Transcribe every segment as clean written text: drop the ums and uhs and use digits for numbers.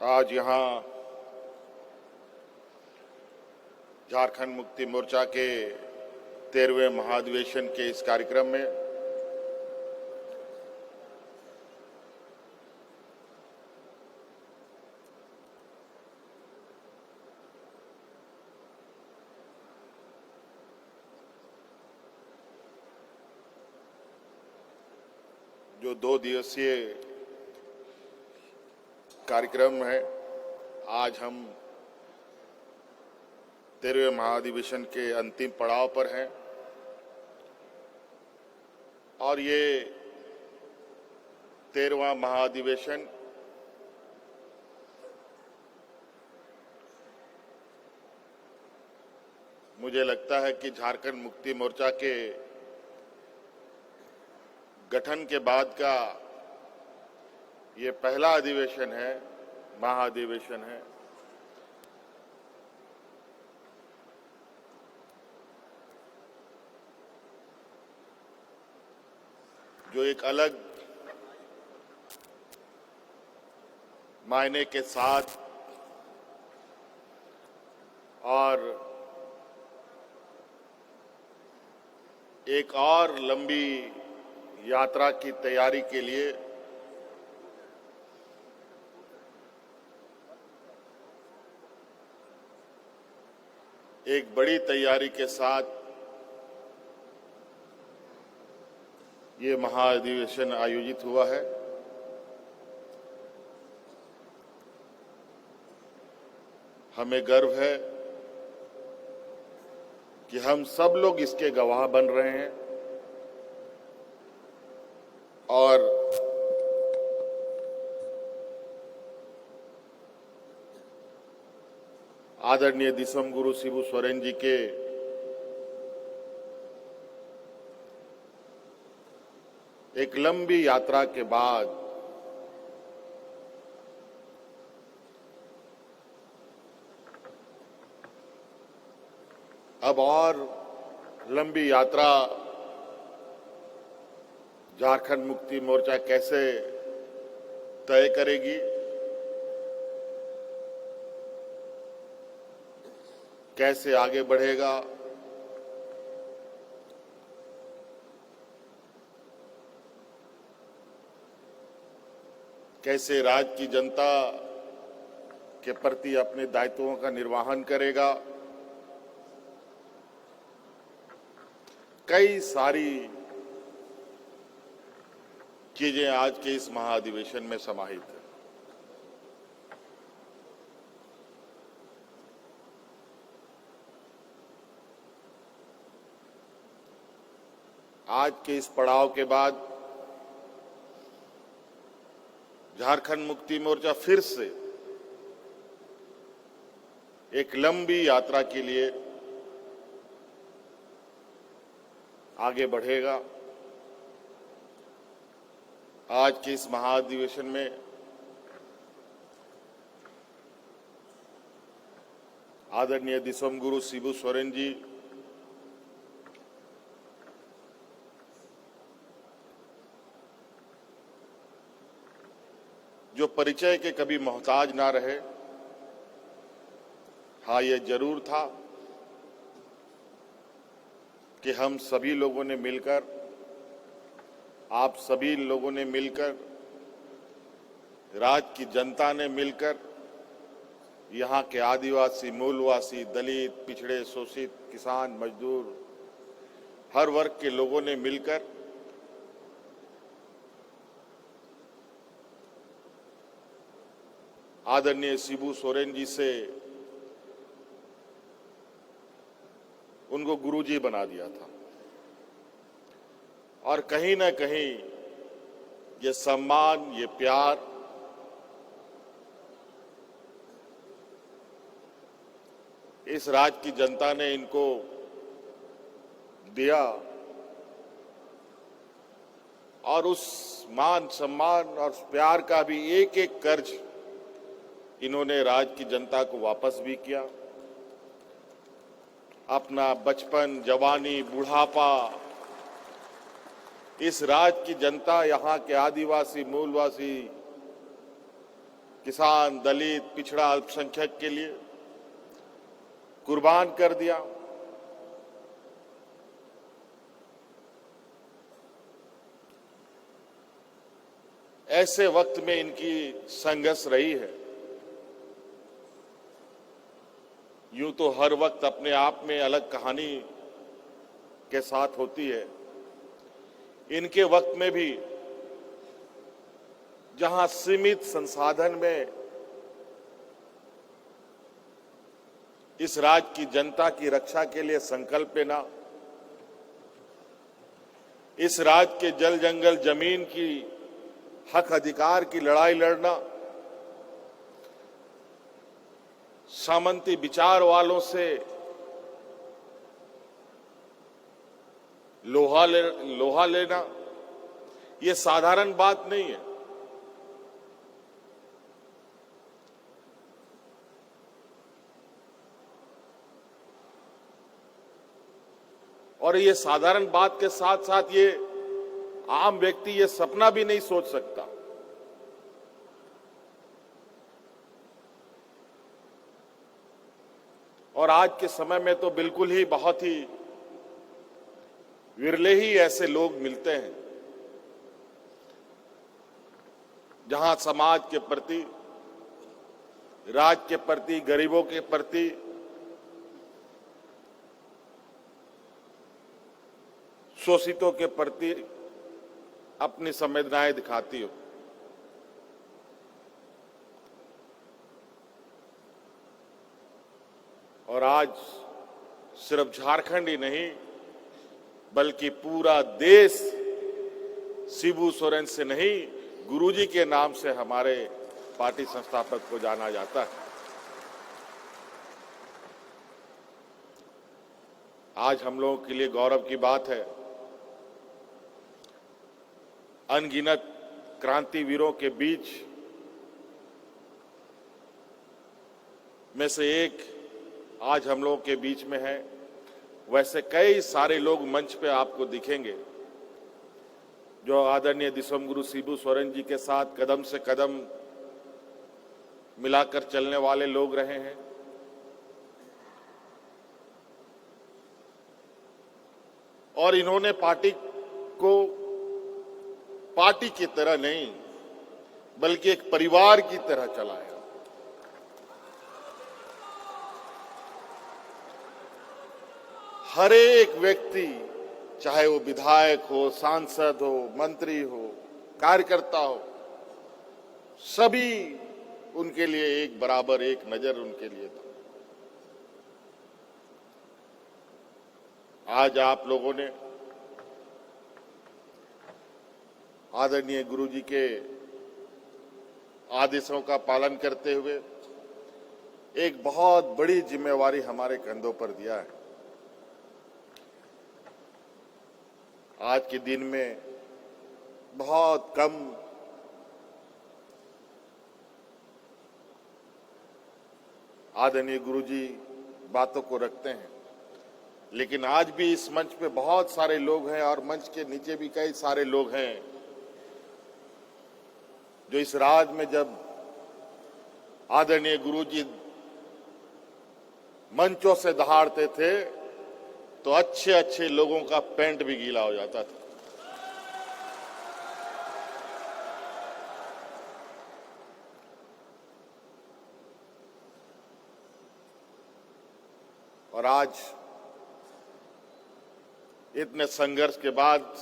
आज यहाँ झारखंड मुक्ति मोर्चा के 13वें महाधिवेशन के इस कार्यक्रम में जो 2 दिवसीय कार्यक्रम है, आज हम 13वें महाधिवेशन के अंतिम पड़ाव पर हैं और ये 13वां महाधिवेशन मुझे लगता है कि झारखंड मुक्ति मोर्चा के गठन के बाद का ये पहला अधिवेशन है, महाधिवेशन है। जो एक अलग मायने के साथ और एक और लंबी यात्रा की तैयारी के लिए एक बड़ी तैयारी के साथ ये महाधिवेशन आयोजित हुआ है। हमें गर्व है कि हम सब लोग इसके गवाह बन रहे हैं और आदरणीय दिसम गुरु शिबू सोरेन जी के एक लंबी यात्रा के बाद अब और लंबी यात्रा झारखंड मुक्ति मोर्चा कैसे तय करेगी, कैसे आगे बढ़ेगा, कैसे राज्य की जनता के प्रति अपने दायित्वों का निर्वहन करेगा, कई सारी चीजें आज के इस महाधिवेशन में समाहित है। आज के इस पड़ाव के बाद झारखंड मुक्ति मोर्चा फिर से एक लंबी यात्रा के लिए आगे बढ़ेगा। आज के इस महाधिवेशन में आदरणीय दिसम गुरु शिबू सोरेन जी जो परिचय के कभी मोहताज ना रहे। हाँ, यह जरूर था कि हम सभी लोगों ने मिलकर, आप सभी लोगों ने मिलकर, राज्य की जनता ने मिलकर, यहाँ के आदिवासी, मूलवासी, दलित, पिछड़े, शोषित, किसान, मजदूर, हर वर्ग के लोगों ने मिलकर आदरणीय शिबू सोरेन जी से उनको गुरुजी बना दिया था और कहीं ना कहीं ये सम्मान, ये प्यार इस राज्य की जनता ने इनको दिया और उस मान, सम्मान और प्यार का भी एक एक कर्ज इन्होंने राज्य की जनता को वापस भी किया। अपना बचपन, जवानी, बुढ़ापा इस राज्य की जनता, यहाँ के आदिवासी, मूलवासी किसान, दलित, पिछड़ा, अल्पसंख्यक के लिए कुर्बान कर दिया। ऐसे वक्त में इनकी संघर्ष रही है। यूं तो हर वक्त अपने आप में अलग कहानी के साथ होती है। इनके वक्त में भी जहां सीमित संसाधन में इस राज्य की जनता की रक्षा के लिए संकल्प लेना, इस राज्य के जल जंगल जमीन की हक अधिकार की लड़ाई लड़ना, सामंती विचार वालों से लोहा लेना, ये साधारण बात नहीं है। और ये साधारण बात के साथ साथ ये आम व्यक्ति ये सपना भी नहीं सोच सकता। और आज के समय में तो बिल्कुल ही बहुत ही विरले ही ऐसे लोग मिलते हैं जहां समाज के प्रति, राज्य के प्रति, गरीबों के प्रति शोषितों के प्रति अपनी संवेदनाएं दिखाती हो। और आज सिर्फ झारखंड ही नहीं बल्कि पूरा देश शिबू सोरेन से नहीं, गुरुजी के नाम से हमारे पार्टी संस्थापक को जाना जाता है। आज हम लोगों के लिए गौरव की बात है, अनगिनत क्रांतिवीरों के बीच में से एक आज हम लोगों के बीच में है। वैसे कई सारे लोग मंच पे आपको दिखेंगे जो आदरणीय दिसोमगुरु शिबू सोरेन जी के साथ कदम से कदम मिलाकर चलने वाले लोग रहे हैं। और इन्होंने पार्टी को पार्टी की तरह नहीं बल्कि एक परिवार की तरह चलाया। हर एक व्यक्ति, चाहे वो विधायक हो, सांसद हो, मंत्री हो, कार्यकर्ता हो, सभी उनके लिए एक बराबर, एक नजर उनके लिए था। आज आप लोगों ने आदरणीय गुरुजी के आदेशों का पालन करते हुए एक बहुत बड़ी जिम्मेवारी हमारे कंधों पर दिया है। आज के दिन में बहुत कम आदरणीय गुरुजी बातों को रखते हैं, लेकिन आज भी इस मंच पे बहुत सारे लोग हैं और मंच के नीचे भी कई सारे लोग हैं जो इस राज्य में जब आदरणीय गुरुजी मंचों से दहाड़ते थे तो अच्छे अच्छे लोगों का पैंट भी गीला हो जाता था। और आज इतने संघर्ष के बाद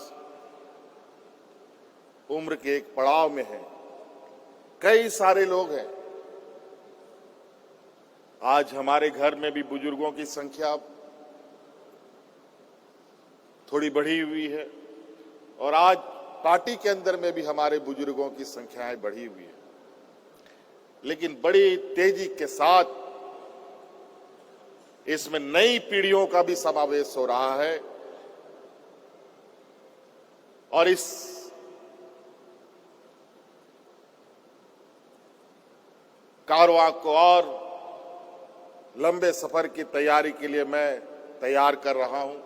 उम्र के एक पड़ाव में है, कई सारे लोग हैं। आज हमारे घर में भी बुजुर्गों की संख्या थोड़ी बढ़ी हुई है और आज पार्टी के अंदर में भी हमारे बुजुर्गों की संख्याएं बढ़ी हुई है, लेकिन बड़ी तेजी के साथ इसमें नई पीढ़ियों का भी समावेश हो रहा है। और इस कारवां को और लंबे सफर की तैयारी के लिए मैं तैयार कर रहा हूं,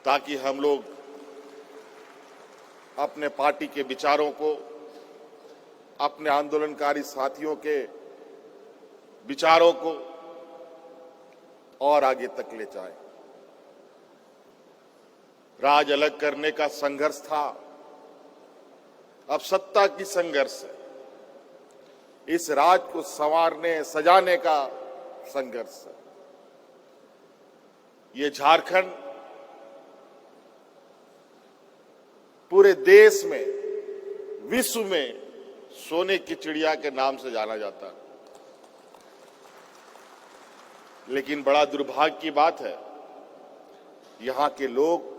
ताकि हम लोग अपने पार्टी के विचारों को अपने आंदोलनकारी साथियों के विचारों को और आगे तक ले जाए। राज अलग करने का संघर्ष था, अब सत्ता की संघर्ष है। इस राज को संवारने सजाने का संघर्ष है। ये झारखंड पूरे देश में, विश्व में सोने की चिड़िया के नाम से जाना जाता है। लेकिन बड़ा दुर्भाग्य की बात है, यहां के लोग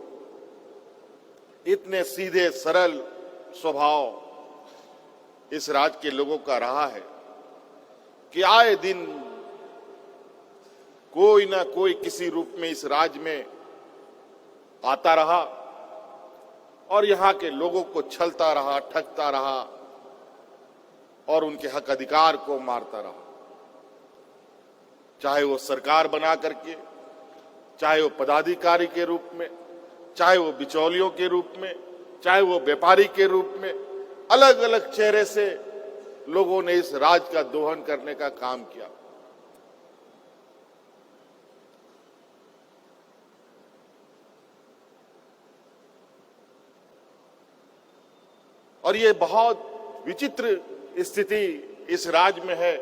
इतने सीधे सरल स्वभाव इस राज्य के लोगों का रहा है कि आए दिन कोई ना कोई किसी रूप में इस राज्य में आता रहा और यहां के लोगों को छलता रहा, ठगता रहा और उनके हक अधिकार को मारता रहा। चाहे वो सरकार बना करके, चाहे वो पदाधिकारी के रूप में, चाहे वो बिचौलियों के रूप में, चाहे वो व्यापारी के रूप में, अलग अलग चेहरे से लोगों ने इस राज का दोहन करने का काम किया। और ये बहुत विचित्र स्थिति इस राज्य में है।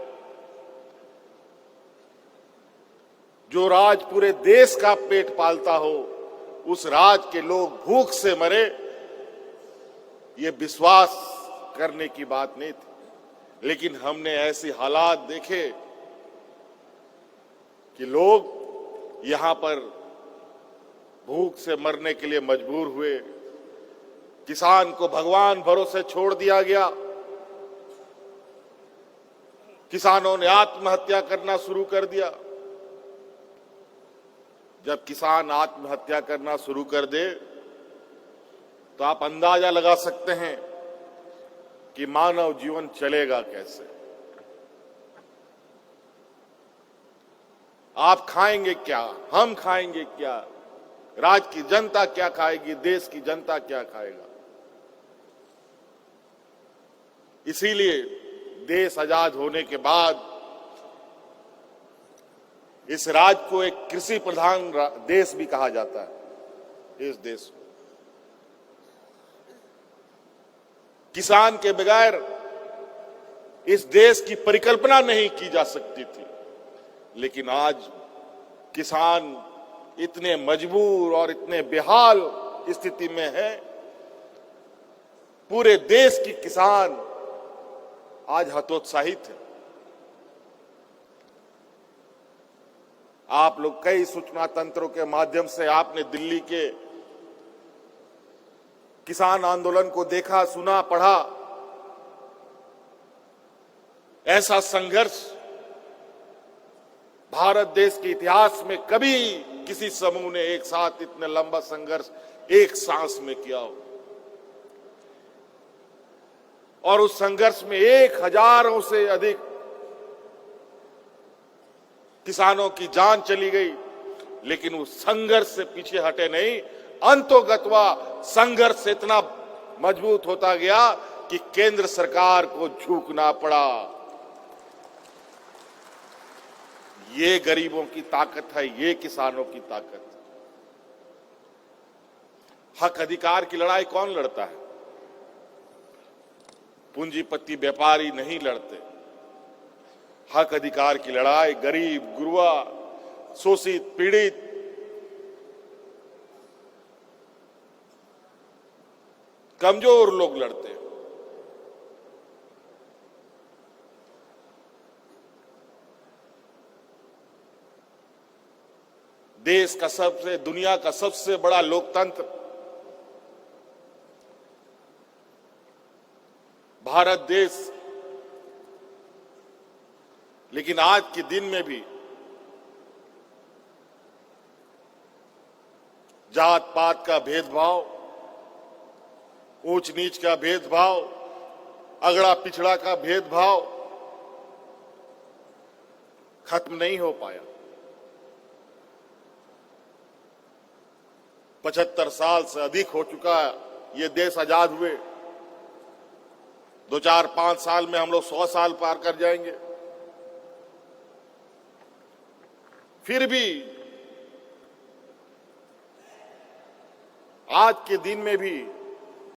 जो राज पूरे देश का पेट पालता हो, उस राज के लोग भूख से मरे, ये विश्वास करने की बात नहीं थी। लेकिन हमने ऐसे हालात देखे कि लोग यहां पर भूख से मरने के लिए मजबूर हुए। किसान को भगवान भरोसे छोड़ दिया गया। किसानों ने आत्महत्या करना शुरू कर दिया। जब किसान आत्महत्या करना शुरू कर दे तो आप अंदाजा लगा सकते हैं कि मानव जीवन चलेगा कैसे। आप खाएंगे क्या, हम खाएंगे क्या, राज्य की जनता क्या खाएगी, देश की जनता क्या खाएगा। इसीलिए देश आजाद होने के बाद इस राज्य को एक कृषि प्रधान देश भी कहा जाता है। इस देश को किसान के बगैर इस देश की परिकल्पना नहीं की जा सकती थी। लेकिन आज किसान इतने मजबूर और इतने बेहाल स्थिति में है। पूरे देश की किसान आज हतोत्साहित है। आप लोग कई सूचना तंत्रों के माध्यम से आपने दिल्ली के किसान आंदोलन को देखा, सुना, पढ़ा। ऐसा संघर्ष भारत देश के इतिहास में कभी किसी समूह ने एक साथ इतने लंबा संघर्ष एक सांस में किया हो। और उस संघर्ष में 1000 से अधिक किसानों की जान चली गई। लेकिन उस संघर्ष से पीछे हटे नहीं। अंतोगत्वा संघर्ष इतना मजबूत होता गया कि केंद्र सरकार को झुकना पड़ा। ये गरीबों की ताकत है, ये किसानों की ताकत। हक अधिकार की लड़ाई कौन लड़ता है? पूंजीपति व्यापारी नहीं लड़ते। हक अधिकार की लड़ाई गरीब, गुरबा, शोषित, पीड़ित, कमजोर लोग लड़ते हैं। देश का दुनिया का सबसे बड़ा लोकतंत्र भारत देश, लेकिन आज के दिन में भी जात पात का भेदभाव, ऊंच नीच का भेदभाव, अगड़ा पिछड़ा का भेदभाव खत्म नहीं हो पाया। 75 साल से अधिक हो चुका है ये देश आजाद हुए। दो चार 5 साल में हम लोग 100 साल पार कर जाएंगे। फिर भी आज के दिन में भी